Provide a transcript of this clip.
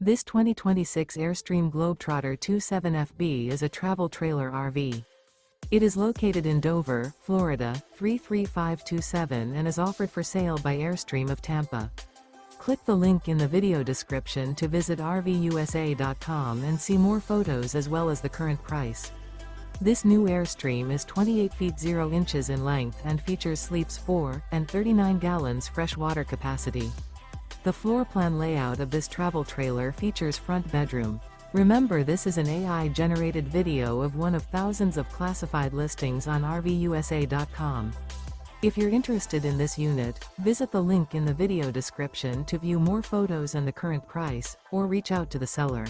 This 2026 Airstream Globetrotter 27FB is a travel trailer RV. It is located in Dover, Florida, 33527 and is offered for sale by Airstream of Tampa. Click the link in the video description to visit RVUSA.com and see more photos as well as the current price. This new Airstream is 28 feet 0 inches in length and features sleeps 4 and 39 gallons fresh water capacity. The floor plan layout of this travel trailer features front bedroom. Remember, this is an AI-generated video of one of thousands of classified listings on RVUSA.com. If you're interested in this unit, visit the link in the video description to view more photos and the current price, or reach out to the seller.